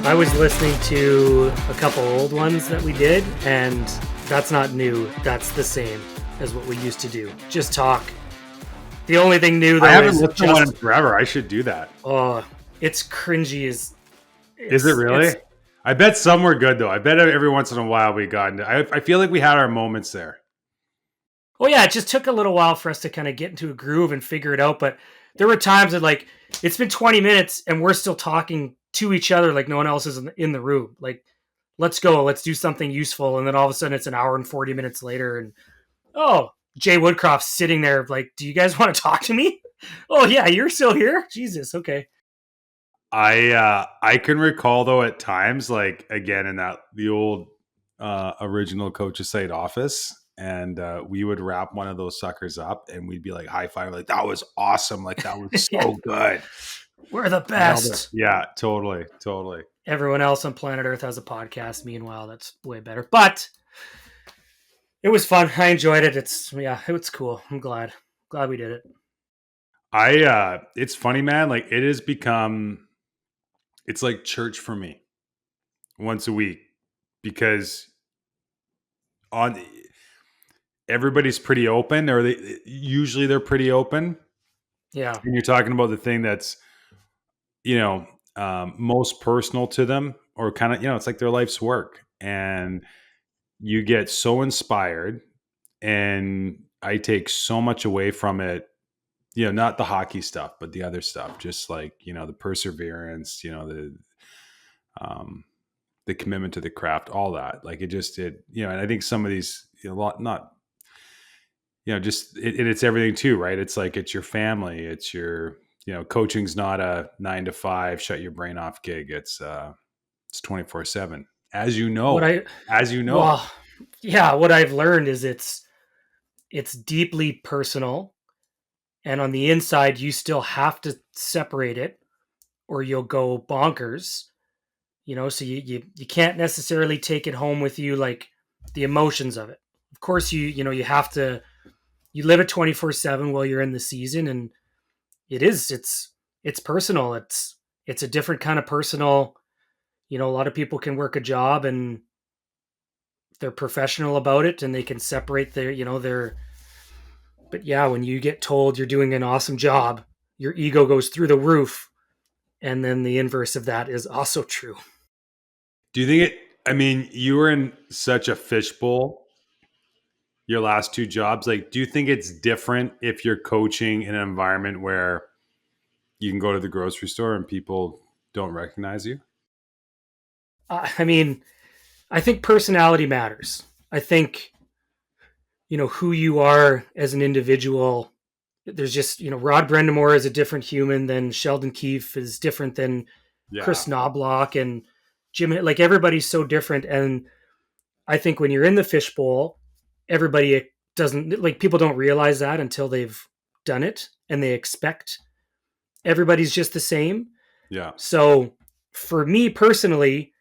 I was listening to a couple old ones that we did, and that's not new. That's the same as what we used to do. Just talk. The only thing new, though, I haven't listened to one in forever. I should do that. Oh, it's cringy. Is it really? I bet some were good, though. I bet every once in a while we got into... I feel like we had our moments there. Oh, yeah. It just took a little while for us to kind of get into a groove and figure it out. But there were times that, like, it's been 20 minutes and we're still talking to each other like no one else is in the room. Like, let's go. Let's do something useful. And then all of a sudden it's an hour and 40 minutes later. And, oh, Jay Woodcroft's sitting there like, do you guys want to talk to me? Oh, yeah, you're still here? Jesus. Okay. I can recall, though, at times, like, again, in the old original Coach's Site office, and we would wrap one of those suckers up and we'd be like high five, like, that was awesome. Like, that was so good. We're the best. Yeah, totally. Everyone else on planet Earth has a podcast. Meanwhile, that's way better. But it was fun. I enjoyed it. It's cool. I'm glad we did it. It's funny, man. Like, it has become, it's like church for me once a week, because everybody's pretty open, or they're pretty open. Yeah. And you're talking about the thing that's, most personal to them, or kind of, it's like their life's work, and you get so inspired, and I take so much away from it, not the hockey stuff, but the other stuff, just like, the perseverance, the commitment to the craft, all that. Like, and I think some of these, it's everything too, right? It's like, it's your family, it's your, coaching's not a 9 to 5 shut your brain off gig. It's 24/7, as you know. Well, yeah, what I've learned is it's deeply personal, and on the inside you still have to separate it or you'll go bonkers. So you can't necessarily take it home with you, like the emotions of it. Of course, you have to, you live it 24/7 while you're in the season, and it's personal. It's a different kind of personal. A lot of people can work a job and they're professional about it and they can separate but yeah, when you get told you're doing an awesome job, your ego goes through the roof. And then the inverse of that is also true. Do you think you were in such a fishbowl your last two jobs. Like, do you think it's different if you're coaching in an environment where you can go to the grocery store and people don't recognize you? I think personality matters. I think, who you are as an individual. There's just, Rod Brendamore is a different human than Sheldon Keefe is different than Chris Knobloch and Jim. Like, everybody's so different. And I think when you're in the fishbowl, everybody doesn't, like, people don't realize that until they've done it, and they expect everybody's just the same. Yeah. So for me personally,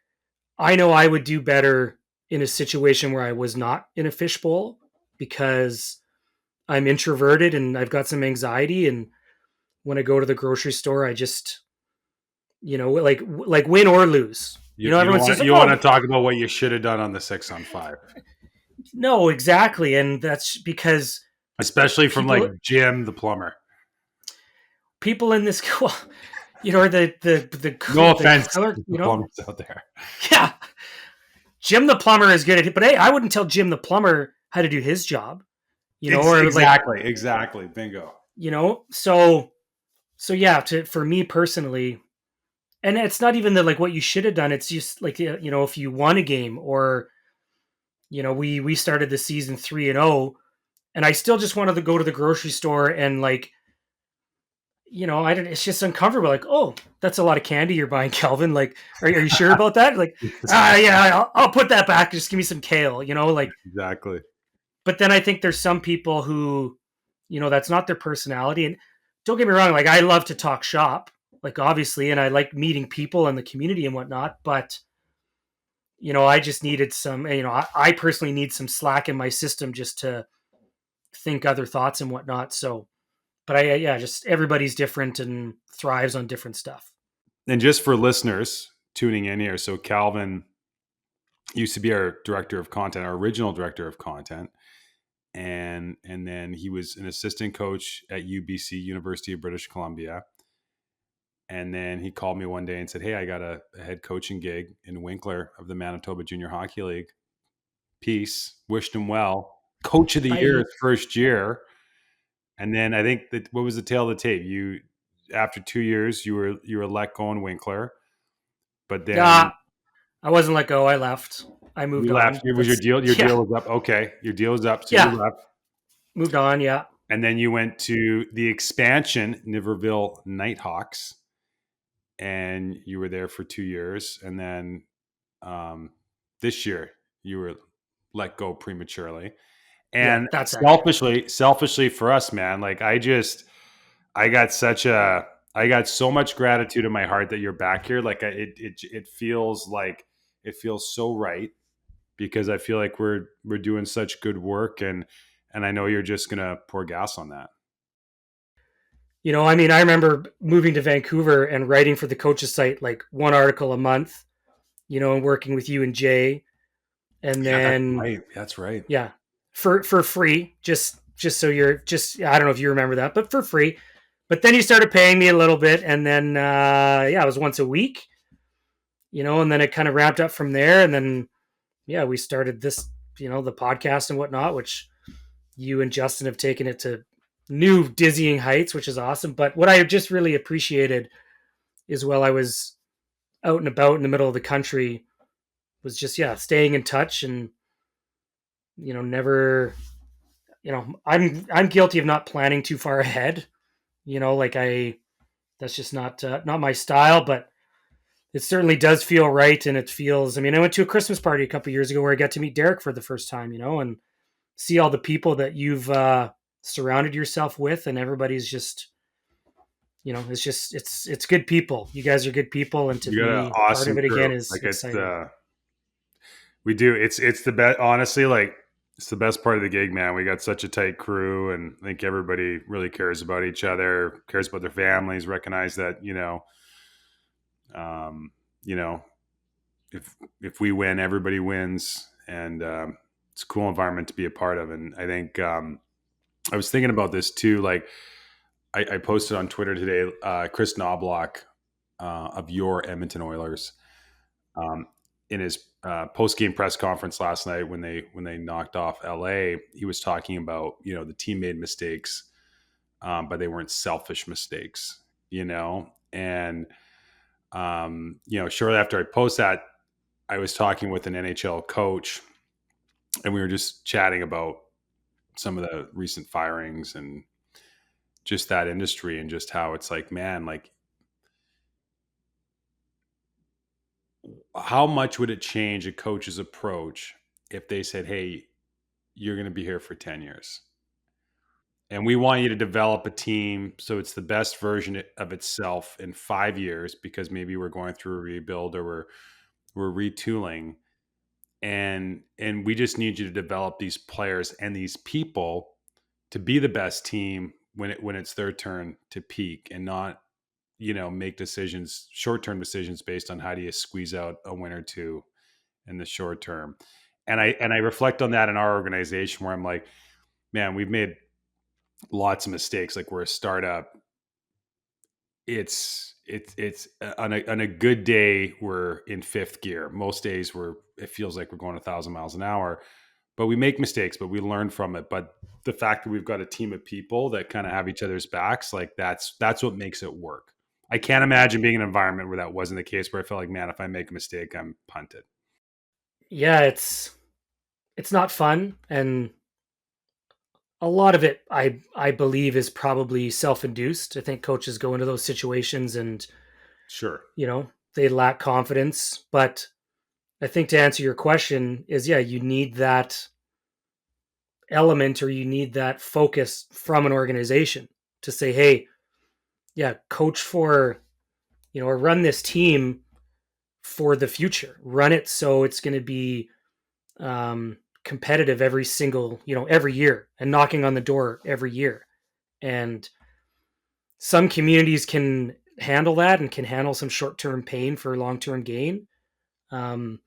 I know I would do better in a situation where I was not in a fishbowl, because I'm introverted and I've got some anxiety. And when I go to the grocery store, I just, like win or lose. Everyone says, you want to talk about what you should have done on the 6-on-5. No, exactly. And that's because, especially from like Jim the plumber, people in this, or the no offense, color, the plumbers out there. Yeah. Jim the plumber is good at it, but hey, I wouldn't tell Jim the plumber how to do his job. Exactly. Bingo. So yeah, for me personally, and it's not even like what you should have done. It's just like, if you won a game, or, we started the season 3-0, and I still just wanted to go to the grocery store and, like, it's just uncomfortable. Like, oh, that's a lot of candy you're buying, Kelvin. Like, are you sure about that? Like, yeah, I'll put that back. Just give me some kale, like. Exactly. But then I think there's some people who, that's not their personality. And don't get me wrong, like, I love to talk shop, like, obviously, and I like meeting people in the community and whatnot. But, I just needed some, I personally need some slack in my system just to think other thoughts and whatnot. So, but just everybody's different and thrives on different stuff. And just for listeners, tuning in here. So Calvin used to be our director of content, our original director of content, and then he was an assistant coach at UBC, University of British Columbia. And then he called me one day and said, "Hey, I got a head coaching gig in Winkler of the Manitoba Junior Hockey League." Peace. Wished him well. Coach of the year I his first year. And then I think that what was the tail of the tape? You after 2 years you were let go in Winkler, but yeah, then I wasn't let go. I left. I moved you left. on. It was your That's deal. Your yeah, deal was up. Okay, your deal was up, so you yeah, left. moved on. Yeah, And then you went to the expansion Niverville Nighthawks, and you were there for 2 years. And then this year you were let go prematurely. yeah, And that's accurate. selfishly for us, man, like I got such a, I got so much gratitude in my heart that you're back here. Like it feels like it feels so right because I feel like we're doing such good work, and I know you're just gonna pour gas on that. I mean, I remember moving to Vancouver and writing for the coaches site like one article a month. And working with you and Jay, and Yeah, that's then right. That's right. yeah, for free, just so you're just I don't know if you remember that, but for free. But then you started paying me a little bit, and then yeah, it was once a week, and then it kind of ramped up from there, and then yeah, we started this, the podcast and whatnot, which you and Justin have taken it to new dizzying heights, which is awesome. But what I just really appreciated is while I was out and about in the middle of the country was just yeah, staying in touch and never I'm guilty of not planning too far ahead. Like I that's just not my style, but it certainly does feel right, and it feels. I mean, I went to a Christmas party a couple years ago where I got to meet Derek for the first time, and see all the people that you've surrounded yourself with, and everybody's just it's just it's good people. You guys are good people, and to You got an be part of awesome it again crew. is Like it's exciting. we do. It's the best. Honestly, like it's the best part of the gig, man. We got such a tight crew, and I think everybody really cares about each other, cares about their families, recognize that um, you know, if we win, everybody wins, and it's a cool environment to be a part of. And I think I was thinking about this too. Like I posted on Twitter today, Chris Knobloch of your Edmonton Oilers. Um, in his post game press conference last night when they knocked off LA, he was talking about the team made mistakes, but they weren't selfish mistakes, and shortly after I post that, I was talking with an NHL coach, and we were just chatting about some of the recent firings and just that industry and just how it's like, man, like how much would it change a coach's approach if they said, "Hey, you're going to be here for 10 years. And we want you to develop a team so it's the best version of itself in 5 years because maybe we're going through a rebuild or we're retooling. And we just need you to develop these players and these people to be the best team when it's their turn to peak and not, make decisions, short-term decisions based on how do you squeeze out a win or two in the short term." And I reflect on that in our organization where I'm like, man, we've made lots of mistakes. Like we're a startup. It's on a good day we're in fifth gear. Most days it feels like we're going 1,000 miles an hour. But we make mistakes, but we learn from it. But the fact that we've got a team of people that kind of have each other's backs, like that's what makes it work. I can't imagine being in an environment where that wasn't the case, where I felt like, man, if I make a mistake, I'm punted. Yeah, it's not fun, and a lot of it I believe is probably self-induced. I think coaches go into those situations and Sure. they lack confidence, but I think to answer your question is yeah, you need that element, or you need that focus from an organization to say, hey, yeah, coach for, or run this team for the future. Run it so it's going to be competitive every year, and knocking on the door every year. And some communities can handle that and can handle some short-term pain for long-term gain. Um,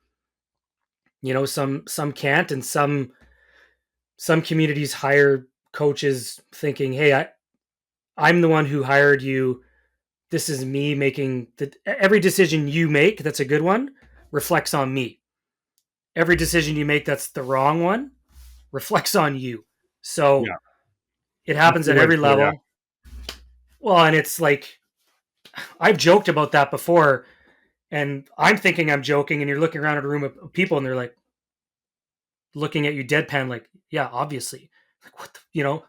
some can't, and some communities hire coaches thinking, "Hey, I'm the one who hired you. This is me making every decision you make that's a good one reflects on me. Every decision you make that's the wrong one reflects on you." So Yeah, it that's happens a at good way to every put it. Yeah. level. Well, and it's like I've joked about that before, and I'm thinking I'm joking, and you're looking around at a room of people, and they're like looking at you deadpan, like, "Yeah, obviously." Like, what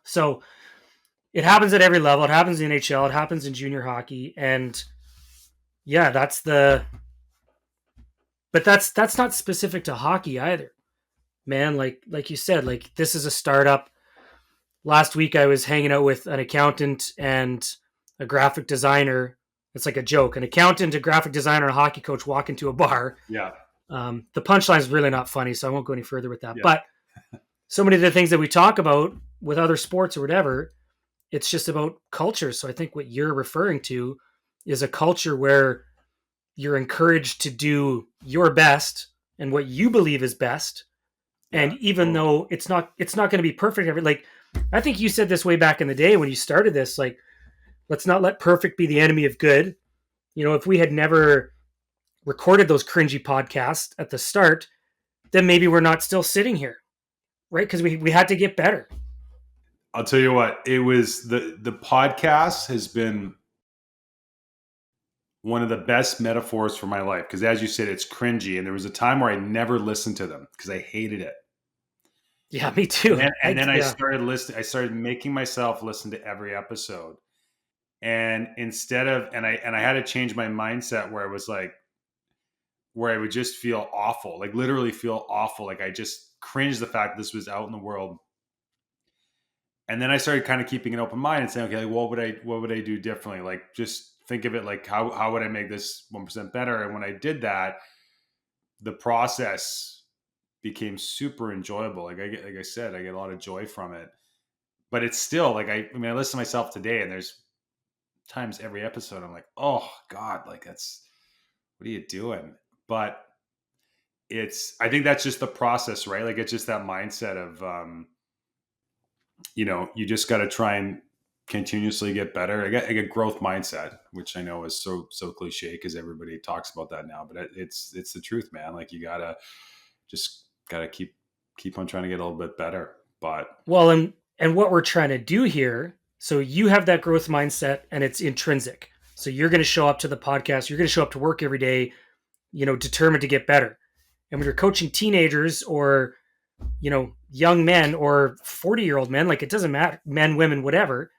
So it happens at every level. It happens in NHL. It happens in junior hockey, and yeah, that's not specific to hockey either, man. Like you said, like this is a startup. Last week I was hanging out with an accountant and a graphic designer. It's like a joke. An accountant, a graphic designer, and a hockey coach walk into a bar. Yeah. The punchline is really not funny, so I won't go any further with that. Yeah. But so many of the things that we talk about with other sports or whatever, it's just about culture. So I think what you're referring to is a culture where you're encouraged to do your best and what you believe is best. And Yeah. even Totally. though it's not going to be perfect like I think you said this way back in the day when you started this, like, let's not let perfect be the enemy of good. If we had never recorded those cringy podcasts at the start, then maybe we're not still sitting here, right? Because we had to get better. I'll tell you what, it was the podcast has been one of the best metaphors for my life because, as you said, it's cringy. And there was a time where I never listened to them because I hated it. Yeah, me And too. then, and then I Yeah. started listening. I started making myself listen to every episode. And instead of, and I had to change my mindset where I was like, where I would just feel awful, like literally feel awful. Like I just cringed the fact this was out in the world. And then I started kind of keeping an open mind and saying, okay, like, what would I do differently? Like just think of it like how would I make this 1% better? And when I did that, the process became super enjoyable. Like I said, I get a lot of joy from it. But it's still like I listen to myself today, and there's times every episode I'm like, oh God, like that's what are you doing? But I think that's just the process, right? Like it's just that mindset of you just got to try and continuously get better. I get growth mindset, which I know is so cliche because everybody talks about that now, but it's the truth, man. Like you gotta just gotta keep on trying to get a little bit better. But Well, and what we're trying to do here, so you have that growth mindset and it's intrinsic. So you're going to show up to the podcast, you're going to show up to work every day, determined to get better. And when you're coaching teenagers or, young men or 40-year-old men, like it doesn't matter, men, women, whatever,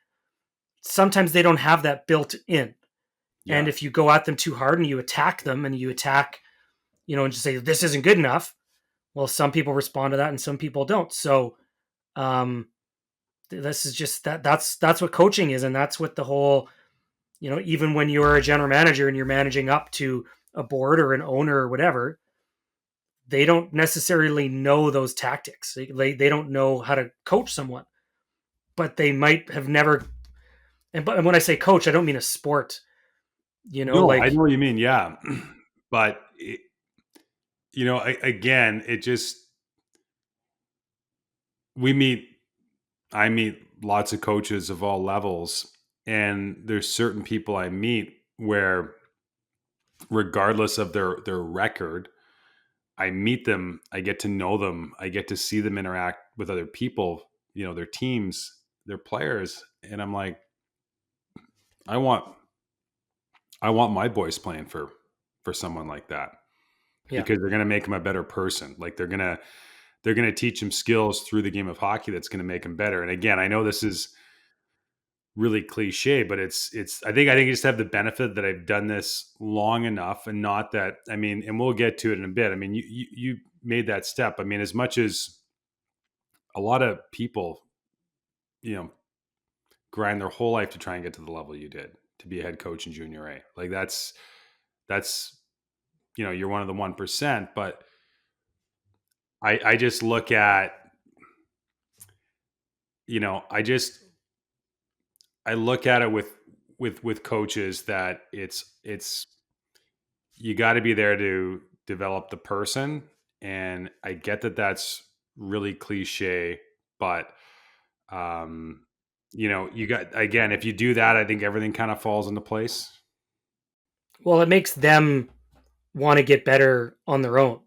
sometimes they don't have that built in. And yeah, if you go at them too hard and you attack them and you attack, and just say, this isn't good enough, well, some people respond to that and some people don't. So, um, this is just that's what coaching is, and that's what the whole, even when you're a general manager and you're managing up to a board or an owner or whatever, they don't necessarily know those tactics. They don't know how to coach someone, but they might have never. But when I say coach, I don't mean a sport. no, I Like, know what you mean. Yeah, but again, it just we meet. I meet lots of coaches of all levels, and there's certain people I meet where, regardless of their record, I meet them, I get to know them, I get to see them interact with other people, their teams, their players, and I'm like, I want I want my boys playing for someone like that yeah, because they're going to make him a better person. Like they're going to teach him skills through the game of hockey that's going to make him better. And again, I know this is really cliche, but I think I just have the benefit that I've done this long enough, and not that, I mean, and we'll get to it in a bit. I mean, you made that step. I mean, as much as a lot of people, you know, grind their whole life to try and get to the level you did to be a head coach in junior A. Like that's you're one of the 1%, but I just look at, I look at it with coaches that it's you got to be there to develop the person. And I get that that's really cliche, but um, you got, again, if you do that, I think everything kind of falls into place. Well, it makes them want to get better on their own.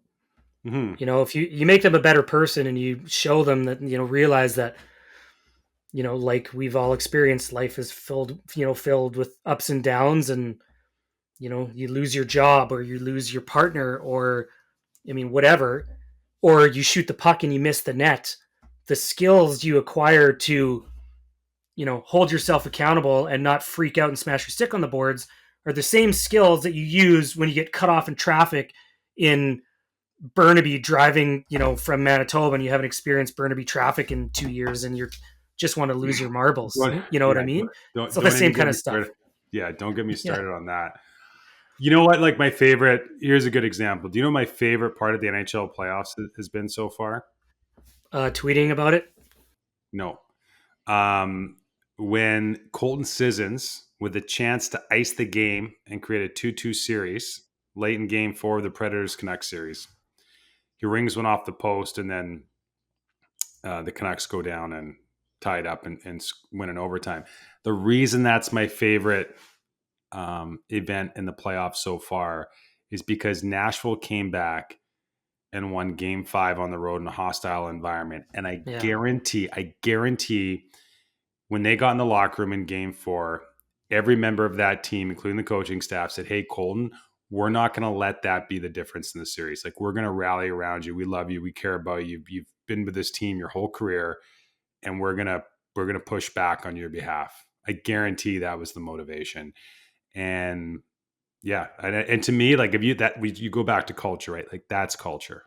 Hmm. If you make them a better person and you show them that, realize that, like we've all experienced, life is filled with ups and downs, and you lose your job, or you lose your partner, or whatever, or you shoot the puck and you miss the net. The skills you acquire to, hold yourself accountable and not freak out and smash your stick on the boards are the same skills that you use when you get cut off in traffic in Burnaby driving, from Manitoba, and you haven't experienced Burnaby traffic in 2 years, and you just want to lose your marbles. Don't, You know what yeah, I mean? So the don't same even get kind me of stuff. started. Yeah, don't get me Yeah. started on that. You know what? Like, my favorite. Here's a good example. Do you know my favorite part of the NHL playoffs has been so far? Tweeting about it. No. Um, when Colton Sissons, with a chance to ice the game and create a 2-2 series late in Game 4 of the Predators Canucks series, he rings one off the post, and then the Canucks go down and tie it up and win in overtime. The reason that's my favorite event in the playoffs so far is because Nashville came back and won Game 5 on the road in a hostile environment, and Yeah. I guarantee, when they got in the locker room in Game 4, every member of that team, including the coaching staff, said, "Hey, Colton, we're not going to let that be the difference in the series. Like, we're going to rally around you. We love you. We care about you. You've been with this team your whole career, and we're gonna push back on your behalf." I guarantee that was the motivation. And yeah, and to me, like, if you go back to culture, right? Like, that's culture.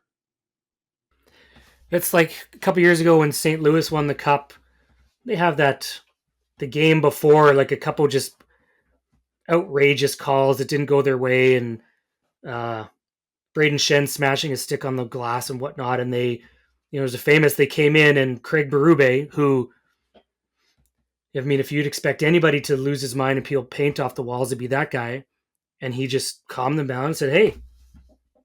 It's like a couple years ago when St. Louis won the cup. They have that the game before, like a couple just outrageous calls that didn't go their way, and uh, Braden Shen smashing his stick on the glass and whatnot. And there's a famous, they came in, and Craig Berube, who, if you'd expect anybody to lose his mind and peel paint off the walls, it'd be that guy. And he just calmed them down and said, "Hey,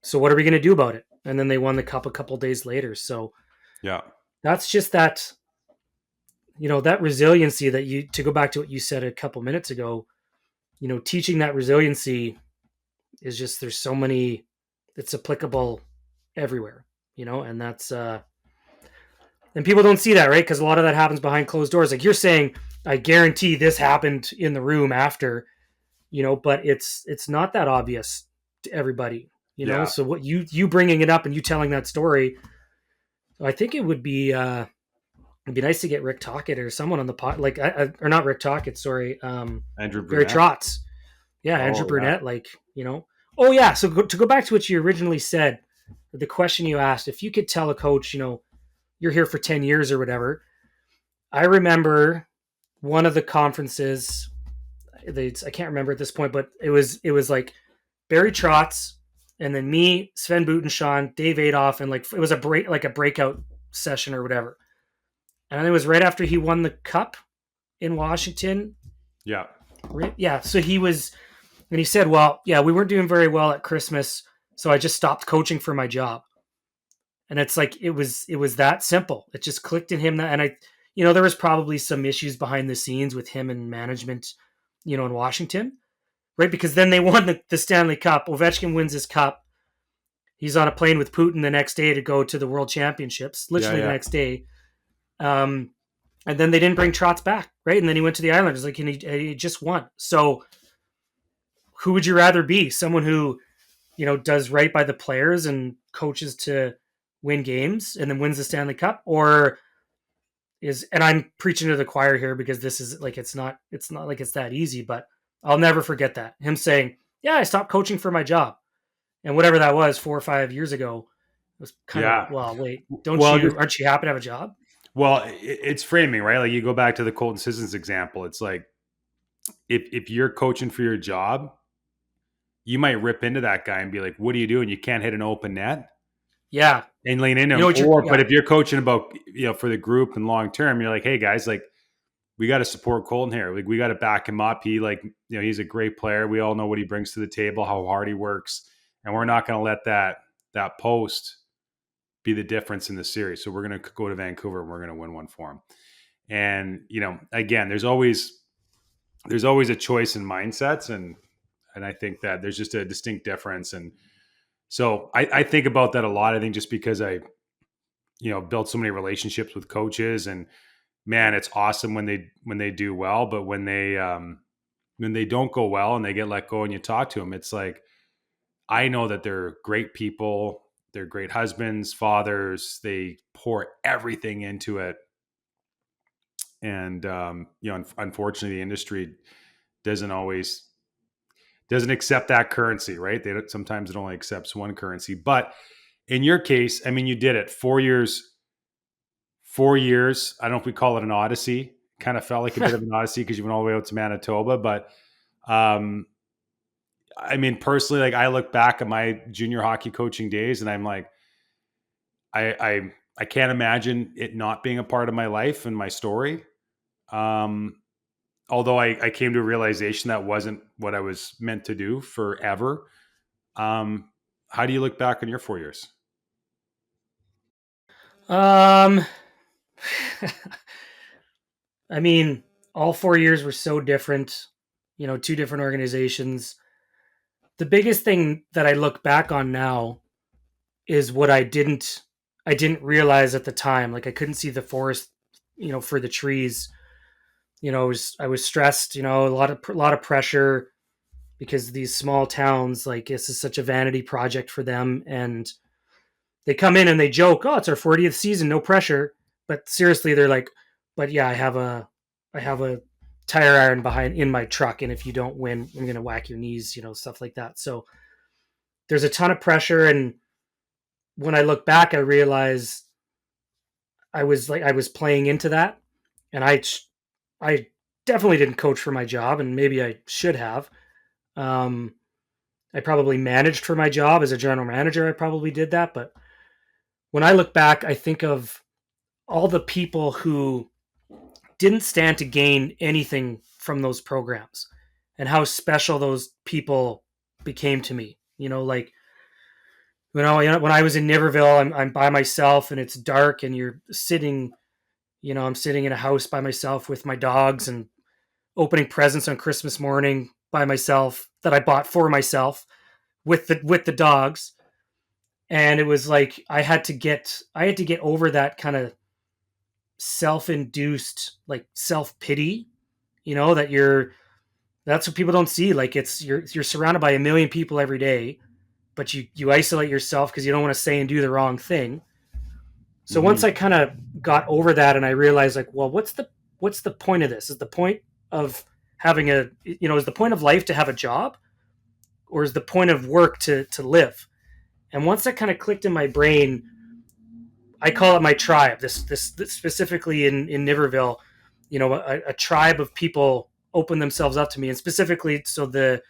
so what are we going to do about it?" And then they won the cup a couple days later. So Yeah, that's just that resiliency that to go back to what you said a couple minutes ago, teaching that resiliency is just, there's so many, it's applicable everywhere, and that's, and people don't see that, right? Because a lot of that happens behind closed doors. Like you're saying, I guarantee this happened in the room after, but it's not that obvious to everybody, yeah. So what you bringing it up and you telling that story, I think it would be, it'd be nice to get Rick Tocchet or someone on the pot, like, or not Rick Tocchet, sorry, Andrew Barry Brunette. Trotz, yeah, Andrew Oh yeah, Burnett, like, Oh yeah, so to go back to what you originally said, the question you asked, if you could tell a coach, you're here for 10 years or whatever. I remember one of the conferences, I can't remember at this point, but it was like Barry Trotz, and then me, Sven Butenshaw, Dave Adolph, and like it was a breakout session or whatever. And it was right after he won the cup in Washington. yeah, Yeah, so he said, "Well, yeah, we weren't doing very well at Christmas, so I just stopped coaching for my job." And it's like it was that simple. It just clicked in him that, and there was probably some issues behind the scenes with him and management, in Washington, right? Because then they won the Stanley Cup. Ovechkin wins his cup. He's on a plane with Putin the next day to go to the World Championships, yeah, literally the yeah, next day. Um, and then they didn't bring Trotz back, right? And then he went to the Islanders, like, and he just won. So who would you rather be? Someone who, does right by the players and coaches to win games and then wins the Stanley Cup, or and I'm preaching to the choir here because this is like, it's not like it's that easy, but I'll never forget that. Him saying, "Yeah, I stopped coaching for my job." And whatever that was 4 or 5 years ago, it was kind of like, yeah. well, wait, Well, aren't you happy to have a job? it's framing, right? Like, you go back to the Colton Sissons example. It's like, if you're coaching for your job, you might rip into that guy and be like, "What are you doing? You can't hit an open net," Yeah. and lean into You know him. what you're, Or, but yeah. if you're coaching about, for the group and long term, you're like, "Hey guys, like, we got to support Colton here. Like we got to back him up. He's a great player. We all know what he brings to the table, how hard he works, and we're not going to let that post be the difference in the series. So we're going to go to Vancouver and we're going to win one for him. And again, there's always a choice in mindsets, and I think that there's just a distinct difference. And so I think about that a lot. I think just because I built so many relationships with coaches, and man, it's awesome when they do well, but when they don't go well and they get let go and you talk to them, it's like I know that they're great people, they're great husbands, fathers, they pour everything into it. And unfortunately, the industry doesn't always doesn't accept that currency, right? Sometimes it only accepts one currency. But in your case, I mean, you did it 4 years. 4 years. I don't know if we call it an odyssey. Kind of felt like a bit of an odyssey because you went all the way out to Manitoba. But um, I mean, personally, like I look back at my junior hockey coaching days, and I'm like, I can't imagine it not being a part of my life and my story. Um, Although I came to a realization that wasn't what I was meant to do forever. Um, how do you look back on your 4 years? Um, I mean, all 4 years were so different. Two different organizations. The biggest thing that I look back on now is what I didn't realize at the time. Like I couldn't see the forest, for the trees. I was stressed. A lot of pressure because these small towns, like this is such a vanity project for them, and they come in and they joke, "Oh, it's our 40th season, no pressure." But seriously, they're like, "But yeah, I have a tire iron behind in my truck, and if you don't win, I'm gonna whack your knees," stuff like that. So there's a ton of pressure, and when I look back, I realize I was playing into that, and I definitely didn't coach for my job, and maybe I should have. Um, I probably managed for my job as a general manager. I probably did that, but when I look back, I think of all the people who didn't stand to gain anything from those programs and how special those people became to me. Like when I was in Niverville, I'm by myself and it's dark and you're sitting, I'm sitting in a house by myself with my dogs and opening presents on Christmas morning by myself that I bought for myself with the dogs. And it was like I had to get over that kind of self-induced like self-pity, that that's what people don't see. Like you're surrounded by a million people every day, but you isolate yourself because you don't want to say and do the wrong thing. So once Mm-hmm. I kind of got over that and I realized like, well, what's the point of this? Is the point of having is the point of life to have a job, or is the point of work to live? And once that kind of clicked in my brain, I call it my tribe. This specifically in Niverville, a tribe of people open themselves up to me, and specifically, so the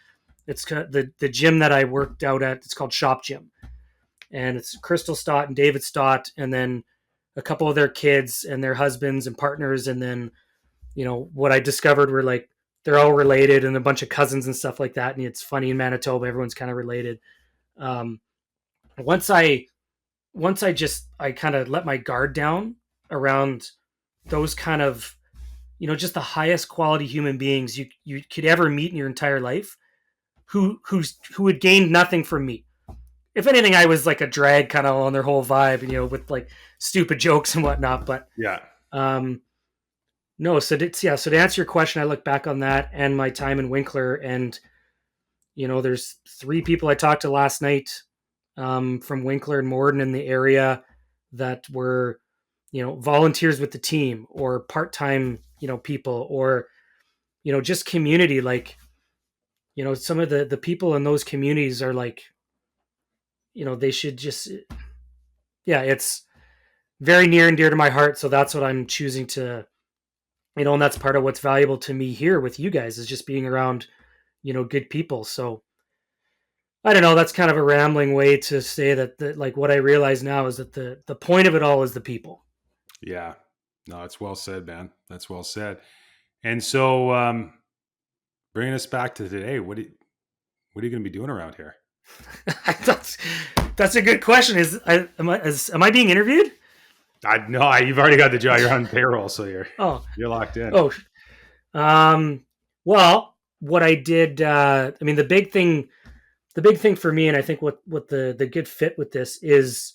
gym that I worked out at, it's called Shop Gym, and it's Crystal Stott and David Stott, and then a couple of their kids and their husbands and partners, and then what I discovered were like they're all related and a bunch of cousins and stuff like that. And it's funny, in Manitoba, everyone's kind of related. Um, once I once I kind of let my guard down around those kind of just the highest quality human beings you could ever meet in your entire life, who had gained nothing from me. If anything, I was like a drag kind of on their whole vibe, with like stupid jokes and whatnot. But Yeah. um, no, so to answer your question, I look back on that and my time in Winkler, and there's three people I talked to last night from Winkler and Morden in the area that were volunteers with the team or part-time people, or just community. Like some of the people in those communities are like they should just, yeah, it's very near and dear to my heart. So that's what I'm choosing to, and that's part of what's valuable to me here with you guys, is just being around good people. So I don't know, that's kind of a rambling way to say that like what I realize now is that the point of it all is the people. Yeah. No, that's well said, man. That's well said. And so, bringing us back to today, what are you going to be doing around here? that's that's a good question. Am I being interviewed? I know you've already got the job. You're on payroll, so Oh, you're locked in. oh. Um. Well, what I did. I mean, the big thing for me, and I think what the good fit with this is,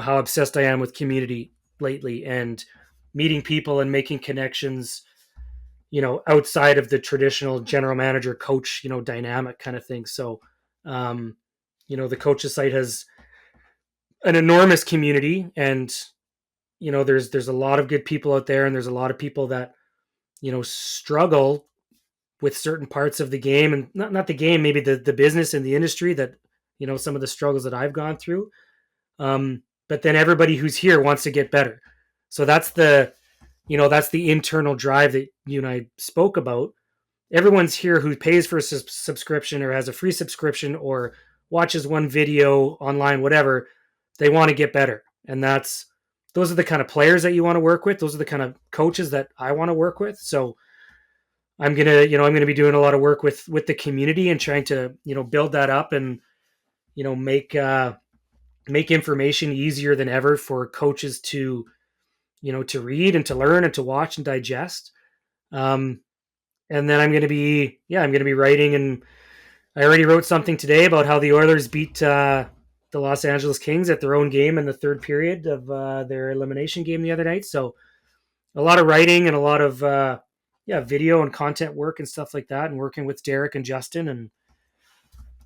how obsessed I am with community lately and meeting people and making connections, outside of the traditional general manager coach, dynamic kind of thing. So, um, the coaches site has an enormous community, and there's a lot of good people out there, and there's a lot of people that struggle with certain parts of the game, and not the game, maybe the business and the industry, that some of the struggles that I've gone through. But then everybody who's here wants to get better. So that's the internal drive that you and I spoke about. Everyone's here who pays for a subscription or has a free subscription or watches one video online, whatever. They want to get better, and those are the kind of players that you want to work with. Those are the kind of coaches that I want to work with. So I'm gonna be doing a lot of work with the community and trying to build that up, and make information easier than ever for coaches to read and to learn and to watch and digest. Um, and then I'm gonna be writing, and I already wrote something today about how the Oilers beat the Los Angeles Kings at their own game in the third period of their elimination game the other night. So a lot of writing and a lot of video and content work and stuff like that, and working with Derek and Justin,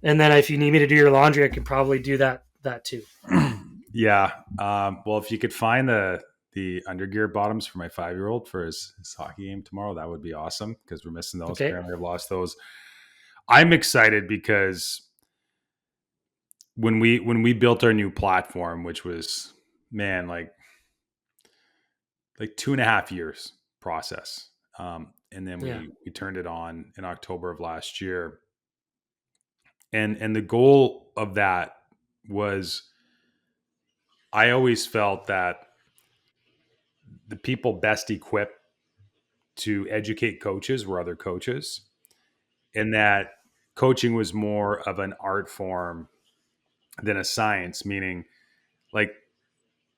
and then if you need me to do your laundry, I could probably do that too. Yeah. Well, if you could find the undergear bottoms for my 5-year-old for his hockey game tomorrow, that would be awesome because we're missing those. Okay. Apparently, I've lost those. I'm excited because when we built our new platform, which was, man, like 2.5 years process, and then Yeah. we turned it on in October of last year, and the goal of that was, I always felt that the people best equipped to educate coaches were other coaches, and that coaching was more of an art form than a science, meaning, like,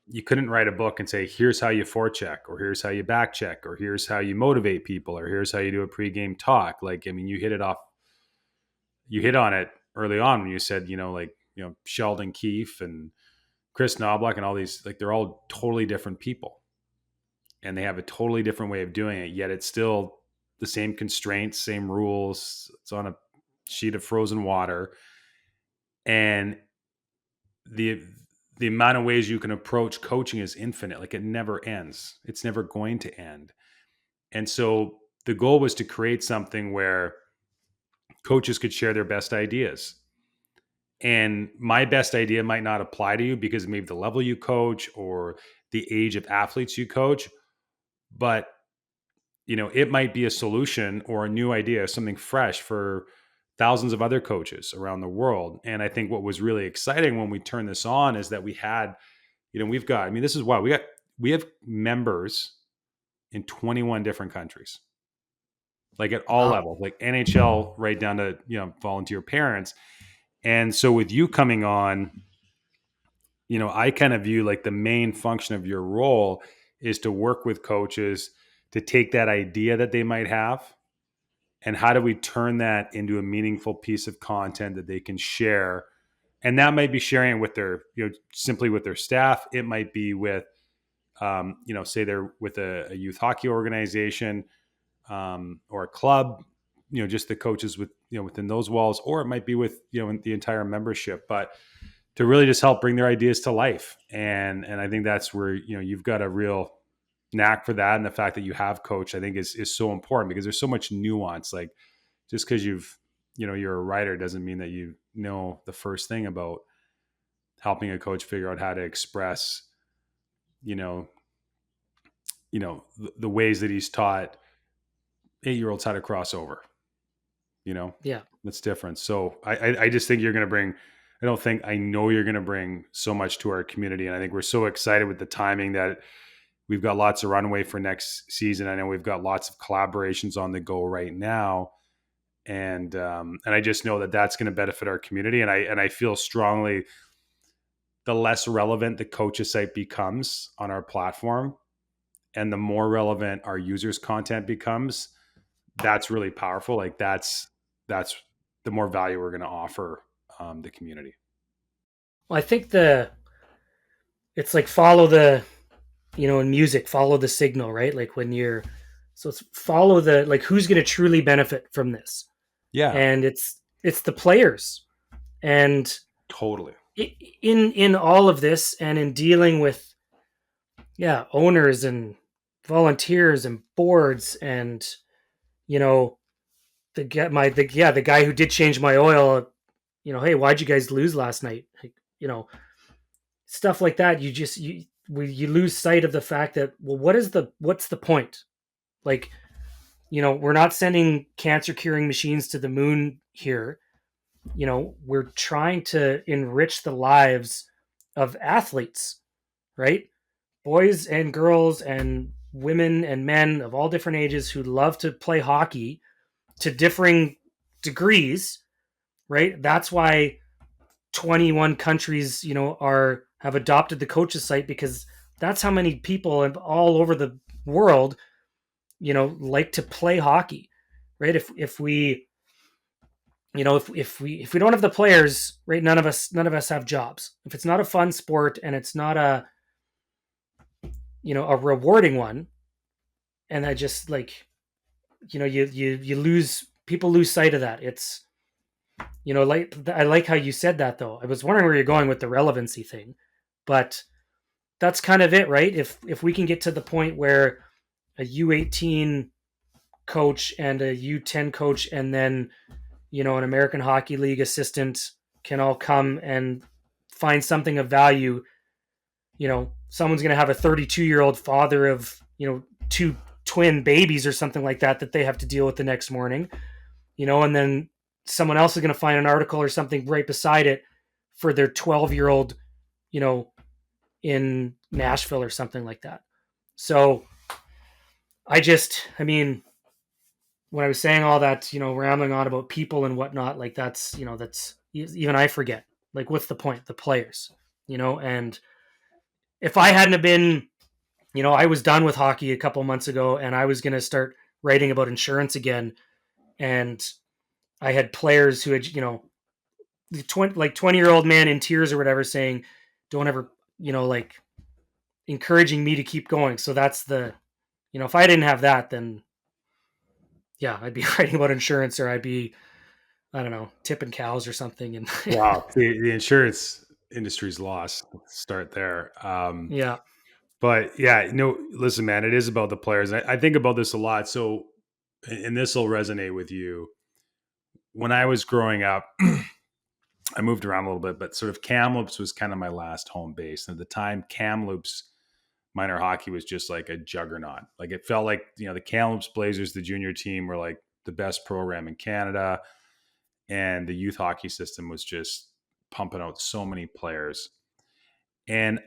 you couldn't write a book and say, here's how you forecheck, or here's how you back check, or here's how you motivate people, or here's how you do a pregame talk. Like, I mean, you hit on it early on when you said, Sheldon Keefe and Chris Knobloch and all these, like, they're all totally different people, and they have a totally different way of doing it, yet it's still the same constraints, same rules. It's on a sheet of frozen water. And the the amount of ways you can approach coaching is infinite. Like, it never ends. It's never going to end. And so the goal was to create something where coaches could share their best ideas. And my best idea might not apply to you because maybe the level you coach or the age of athletes you coach, but it might be a solution or a new idea, something fresh for thousands of other coaches around the world. And I think what was really exciting when we turned this on is that we had, we've got, I mean, this is why we have members in 21 different countries, like at all Wow. levels, like NHL right down to, volunteer parents. And so with you coming on, I kind of view, like, the main function of your role is to work with coaches to take that idea that they might have, and how do we turn that into a meaningful piece of content that they can share. And that might be sharing it with their, simply with their staff. It might be with, say they're with a youth hockey organization, or a club, just the coaches with, within those walls, or it might be with, the entire membership, but to really just help bring their ideas to life. And I think that's where, you've got a real knack for that. And the fact that you have coached, I think is so important, because there's so much nuance. Like, just because you're a writer doesn't mean that you know the first thing about helping a coach figure out how to express, you know, the ways that he's taught 8-year-olds how to cross over, you know, Yeah. that's different. So I just think you're going to bring, I know you're going to bring so much to our community. And I think we're so excited with the timing that We've got lots of runway for next season. I know we've got lots of collaborations on the go right now, and I just know that that's going to benefit our community. And I feel strongly the less relevant the coaches site becomes on our platform, and the more relevant our users' content becomes, that's really powerful. Like that's the more value we're going to offer the community. Well, I think the it's like follow the, in music, follow the signal, right? Like when you're, so it's follow the, like who's going to truly benefit from this, Yeah, and it's the players. And totally. in all of this, and in dealing with, yeah, owners and volunteers and boards, and you know the guy who did change my oil, hey, why'd you guys lose last night? Like, stuff like that. You lose sight of the fact that, well, what's the point? Like, we're not sending cancer curing machines to the moon here. We're trying to enrich the lives of athletes, right? Boys and girls and women and men of all different ages who love to play hockey to differing degrees, right? That's why 21 countries, are have adopted the coaches site, because that's how many people all over the world, like to play hockey, right? If we, if we don't have the players, right, none of us have jobs. If it's not a fun sport and it's not a rewarding one, and I just like, you lose, people lose sight of that. It's, like, I like how you said that, though. I was wondering where you're going with the relevancy thing, but that's kind of it, right? If we can get to the point where a U18 coach and a U10 coach, and then, an American Hockey League assistant can all come and find something of value. Someone's going to have a 32-year-old father of, two twin babies or something like that they have to deal with the next morning, and then someone else is going to find an article or something right beside it for their 12-year-old, you know, in Nashville or something like that. So I mean, when I was saying all that, rambling on about people and whatnot, like that's even I forget. Like, what's the point? The players, and if I hadn't have been, I was done with hockey a couple months ago, and I was going to start writing about insurance again, and I had players who had, the 20-year-old man in tears or whatever saying, don't ever, like encouraging me to keep going. So that's the, if I didn't have that, then yeah, I'd be writing about insurance, or I'd be, I don't know, tipping cows or something. And Wow, the insurance industry's lost. Let's start there. yeah, But yeah, no, listen, man, it is about the players. I think about this a lot. So, and this will resonate with you. When I was growing up, I moved around a little bit, but sort of Kamloops was kind of my last home base. And at the time, Kamloops minor hockey was just like a juggernaut. Like it felt like, the Kamloops Blazers, the junior team, were like the best program in Canada. And the youth hockey system was just pumping out so many players. And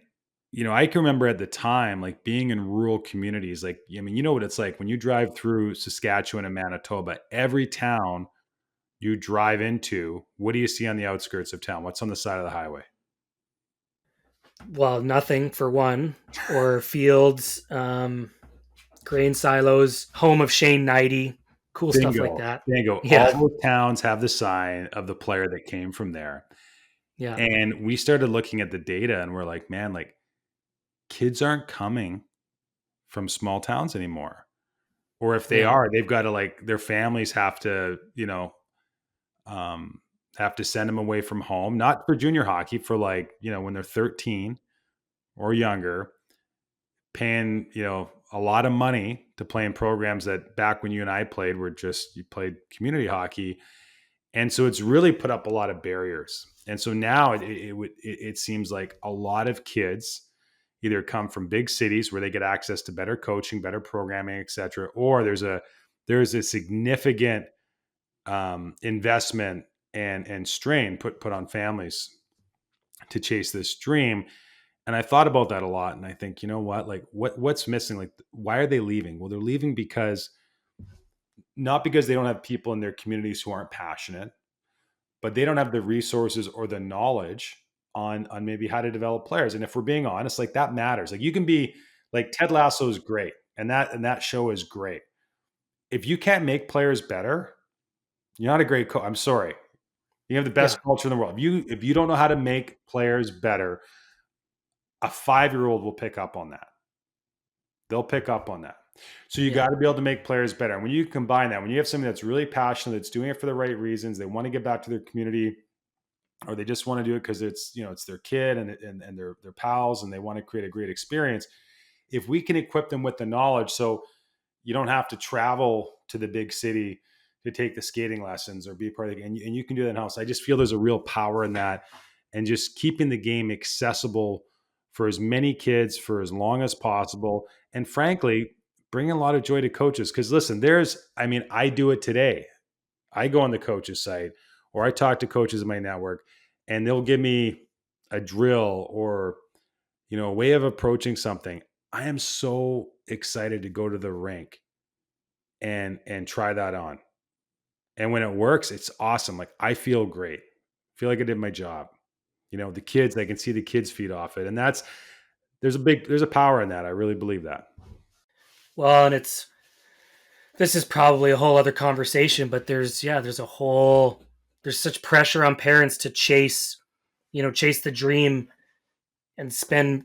I can remember at the time, like being in rural communities, like, I mean, you know what it's like when you drive through Saskatchewan and Manitoba, every town you drive into, what do you see on the outskirts of town? What's on the side of the highway? well, nothing for one, or fields, grain silos, home of Shane Knighty, cool stuff like Bingo. that. Bingo. Yeah, All those towns have the sign of the player that came from there. yeah, And we started looking at the data and we're like, man, like kids aren't coming from small towns anymore. Or if they yeah, are, they've got to like their families um, have to send them away from home, not for junior hockey, for like, when they're 13 or younger, paying, a lot of money to play in programs that back when you and I played were just, you played community hockey. And so it's really put up a lot of barriers. And so now it seems like a lot of kids either come from big cities where they get access to better coaching, better programming, et cetera, or there's a significant investment and strain put on families to chase this dream. And I thought about that a lot, and I think, you know what? Like, what's missing? Like, why are they leaving? Well, they're leaving because not because they don't have people in their communities who aren't passionate, but they don't have the resources or the knowledge on maybe how to develop players. And if we're being honest, like that matters. Like you can be like Ted Lasso is great, and that show is great. If you can't make players better, you're not a great coach. I'm sorry. You have the Yeah, best culture in the world. If you don't know how to make players better, a 5-year-old will pick up on that. They'll pick up on that. So you yeah. got to be able to make players better. And when you combine that, when you have somebody that's really passionate, that's doing it for the right reasons, they want to get back to their community, or they just want to do it because it's their kid and their pals, and they want to create a great experience. If we can equip them with the knowledge, so you don't have to travel to the big city to take the skating lessons or be part of and you can do that in house. I just feel there's a real power in that, and just keeping the game accessible for as many kids for as long as possible. And frankly, bringing a lot of joy to coaches. Because listen, I do it today. I go on the coach's site or I talk to coaches in my network, and they'll give me a drill or a way of approaching something. I am so excited to go to the rink and try that on. And when it works, it's awesome. Like I feel great. I feel like I did my job. The kids, I can see the kids feed off it. And there's a power in that. I really believe that. Well, and this is probably a whole other conversation, but there's such pressure on parents to chase the dream and spend,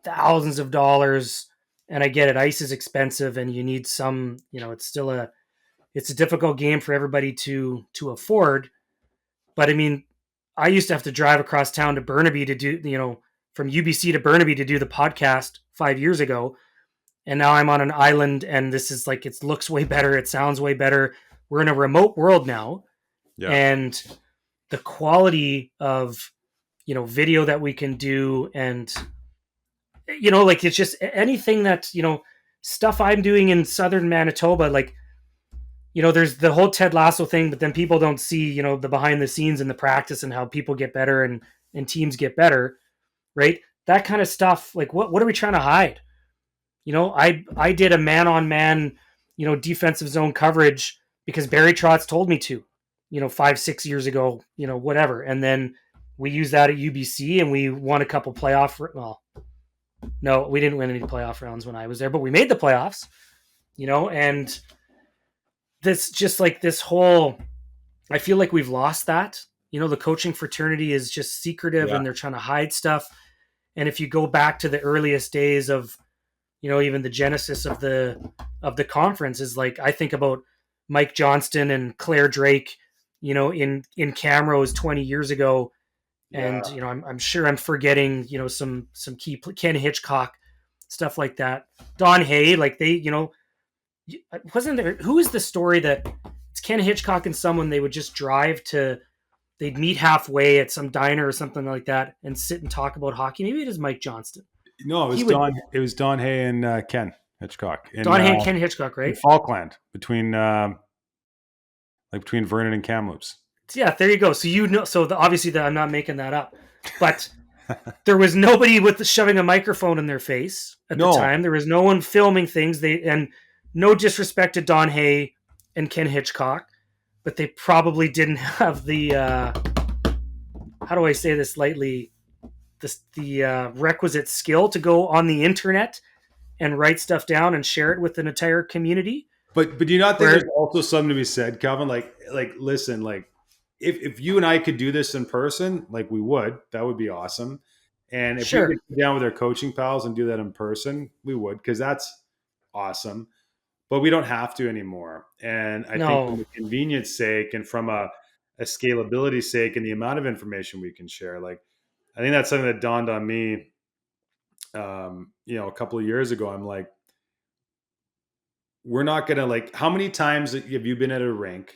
thousands of dollars. And I get it, ice is expensive and you need some, it's a difficult game for everybody to afford. But I mean, I used to have to drive across town to Burnaby to do, from UBC to Burnaby to do the podcast 5 years ago. And now I'm on an island and this is like, it looks way better. It sounds way better. We're in a remote world now. Yeah. And the quality of, video that we can do and, like it's just anything that, stuff I'm doing in southern Manitoba, like, there's the whole Ted Lasso thing, but then people don't see, the behind the scenes and the practice and how people get better and teams get better, right? That kind of stuff. Like, what are we trying to hide? I did a man on man, defensive zone coverage because Barry Trotz told me to, 5, 6 years ago, whatever. And then we used that at UBC and we won a couple playoff. Well, no, we didn't win any playoff rounds when I was there, but we made the playoffs, and this just like this whole, I feel like we've lost that. The coaching fraternity is just secretive Yeah. and they're trying to hide stuff. And if you go back to the earliest days of, even the genesis of the conference is like, I think about Mike Johnston and Claire Drake, in Camrose 20 years ago. Yeah. And, I'm sure I'm forgetting, some key, Ken Hitchcock, stuff like that. Don Hay, like they, wasn't there, who is the story that it's Ken Hitchcock and someone, they would just drive to, they'd meet halfway at some diner or something like that and sit and talk about hockey. Maybe it is Mike Johnston. No, He would, It was Don Hay and Ken Hitchcock Don Hay and Ken Hitchcock, in right? Falkland between Vernon and Kamloops. Yeah, there you go. So obviously that I'm not making that up, but there was nobody with shoving a microphone in their face at the No, time. There was no one filming things. And no disrespect to Don Hay and Ken Hitchcock, but they probably didn't have the how do I say this lightly, the requisite skill to go on the internet and write stuff down and share it with an entire community. but do you not think Where there's also something to be said, Calvin? Like listen, like if you and I could do this in person, like we would, that would be awesome. And if we could sure, sit down with our coaching pals and do that in person, we would, because that's awesome. But we don't have to anymore. And I think from no, the convenience sake and from a scalability sake and the amount of information we can share, like I think that's something that dawned on me a couple of years ago. I'm like, we're not gonna like how many times have you been at a rink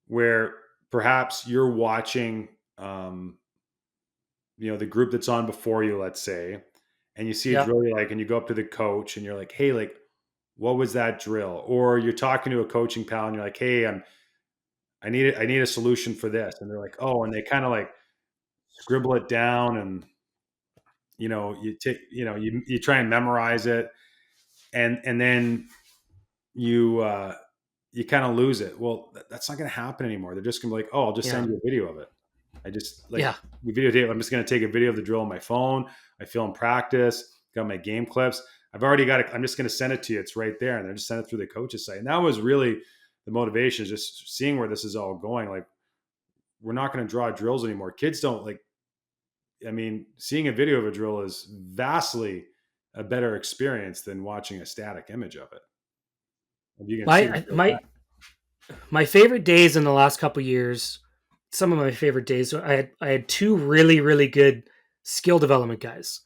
where perhaps you're watching the group that's on before you, let's say, and you see a yeah, drill you like, and you go up to the coach and you're like, hey, like, what was that drill? Or you're talking to a coaching pal and you're like, hey, I need a solution for this. And they're like, oh, and they kind of like scribble it down and you take, you try and memorize it, and then you you kind of lose it. Well, that's not going to happen anymore. They're just going to be like, oh, I'll just Yeah. send you a video of it. I just like Yeah. we videotape. I'm just going to take a video of the drill on my phone. I film practice, got my game clips. I've already got it. I'm just going to send it to you. It's right there. And they're just send it through the coach's site. And that was really the motivation, is just seeing where this is all going. Like, we're not going to draw drills anymore. Kids don't like, I mean, seeing a video of a drill is vastly a better experience than watching a static image of it. If you can see it My for my that. my favorite days in the last couple years, some of my favorite days, I had two really really good skill development guys.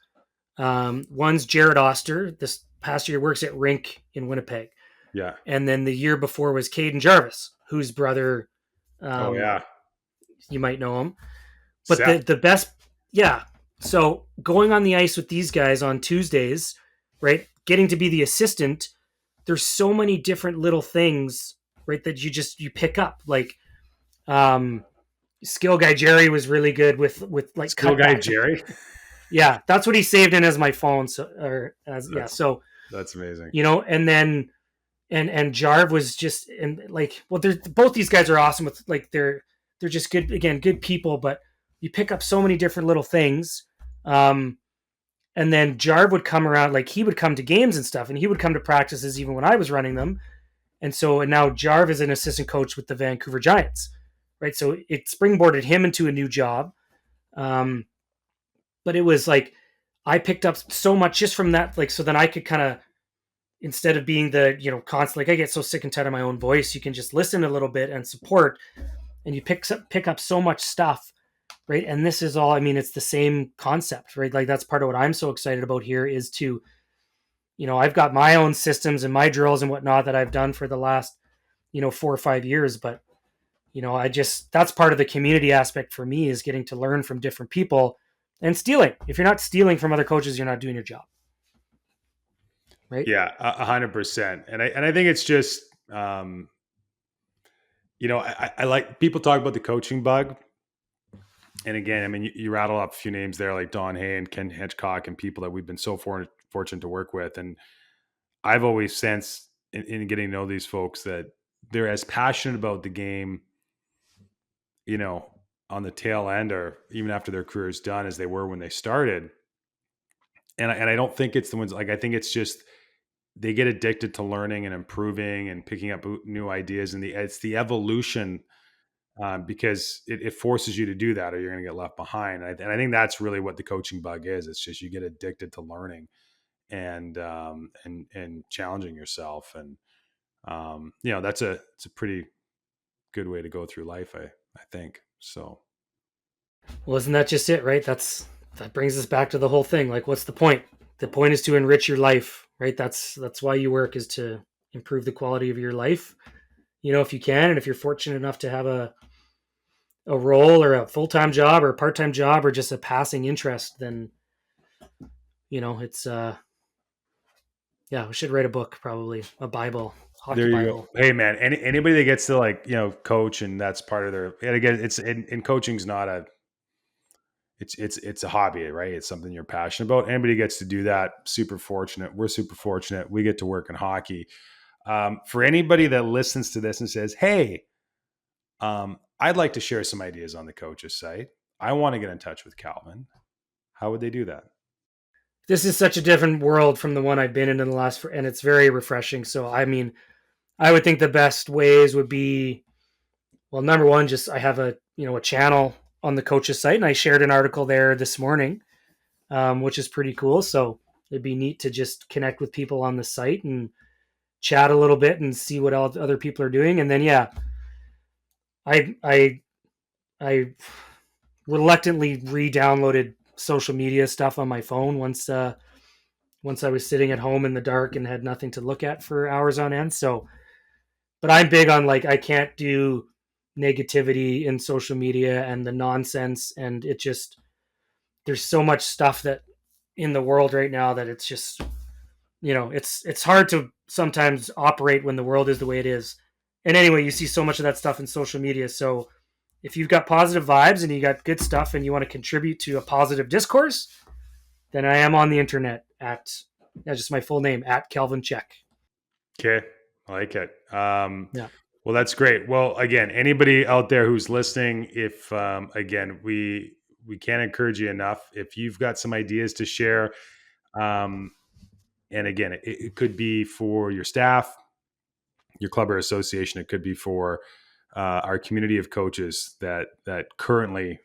One's Jared Oster. This past year works at Rink in Winnipeg, Yeah. and then the year before was Caden Jarvis, whose brother, Oh um, yeah. you might know him. But Seth. the best, yeah. So going on the ice with these guys on Tuesdays, right? Getting to be the assistant. There's so many different little things, right? That you pick up. Like, um, skill guy Jerry was really good with like Skill guy cutbacks. Jerry. Yeah, that's what he saved in as my phone. So, or as yeah, That's so that's amazing. and then and Jarv was just, and like, well, they're both, these guys are awesome with, like, they're just good, again, good people, but you pick up so many different little things. Um, and then Jarv would come around, like he would come to games and stuff, and he would come to practices even when I was running them. And now Jarv is an assistant coach with the Vancouver Giants, right? So it springboarded him into a new job. Um, but it was like, I picked up so much just from that, like, so then I could kind of, instead of being the, constant, like, I get so sick and tired of my own voice, you can just listen a little bit and support, and you pick up so much stuff, right? And this is all, I mean, it's the same concept, right? Like, that's part of what I'm so excited about here, is to, I've got my own systems and my drills and whatnot that I've done for the last, 4 or 5 years. But, I just, that's part of the community aspect for me, is getting to learn from different people and stealing. If you're not stealing from other coaches, you're not doing your job. Right. Yeah, 100%. And I think it's just, I like, people talk about the coaching bug. And again, I mean, you rattle up a few names there, like Don Hay and Ken Hitchcock, and people that we've been so fortunate to work with. And I've always sensed in getting to know these folks that they're as passionate about the game, you know, on the tail end or even after their career's done, as they were when they started. And I don't think it's the ones, like, I think it's just they get addicted to learning and improving and picking up new ideas, and it's the evolution, because it forces you to do that, or you're going to get left behind. And I think that's really what the coaching bug is. It's just you get addicted to learning and challenging yourself, and it's a pretty good way to go through life. I think so. Well, isn't that just it, right? That brings us back to the whole thing. Like, what's the point? The point is to enrich your life, right? That's why you work, is to improve the quality of your life. If you can, and if you're fortunate enough to have a role or a full-time job or a part-time job or just a passing interest, then it's yeah, we should write a book, probably a Bible, hockey There you go. Bible. Hey man, anybody that gets to, like, coach, and that's part of their, and again, it's in coaching's not a, it's a hobby, right? It's something you're passionate about. Anybody gets to do that, super fortunate. We're super fortunate. We get to work in hockey. For anybody that listens to this and says, hey, I'd like to share some ideas on the coach's site, I want to get in touch with Calvin, how would they do that? This is such a different world from the one I've been in the last, and it's very refreshing. So, I mean, I would think the best ways would be, well, number one, just, I have a channel on the coach's site, and I shared an article there this morning, which is pretty cool. So it'd be neat to just connect with people on the site and chat a little bit and see what other people are doing. And then, yeah, I reluctantly re-downloaded social media stuff on my phone once I was sitting at home in the dark and had nothing to look at for hours on end. So, but I'm big on, like, I can't do negativity in social media and the nonsense, and it just, there's so much stuff that in the world right now that it's just, it's hard to sometimes operate when the world is the way it is. And anyway, you see so much of that stuff in social media. So if you've got positive vibes and you got good stuff and you want to contribute to a positive discourse, than I am on the internet at just my full name at Kelvin Cech. Okay, I like it. Yeah. Well, that's great. Well, again, anybody out there who's listening, if again we can't encourage you enough. If you've got some ideas to share, um, and again, it could be for your staff, your club or association. It could be for our community of coaches that currently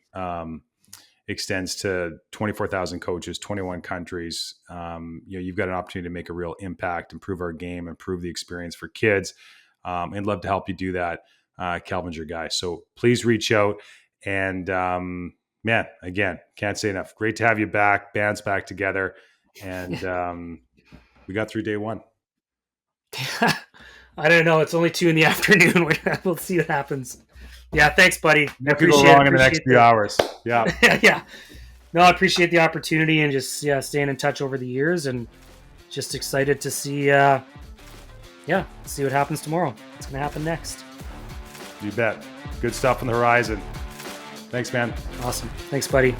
extends to 24,000 coaches, 21 countries. You've got an opportunity to make a real impact, improve our game, improve the experience for kids, and love to help you do that. Calvin's your guy. So please reach out. And man, again, can't say enough. Great to have you back. Band's back together. And we got through day one. I don't know. It's only 2 in the afternoon. We'll see what happens. Yeah, thanks, buddy. What could go wrong in the next few hours? Yeah. Yeah. No, I appreciate the opportunity and just staying in touch over the years, and just excited to see see what happens tomorrow. What's going to happen next? You bet. Good stuff on the horizon. Thanks, man. Awesome. Thanks, buddy.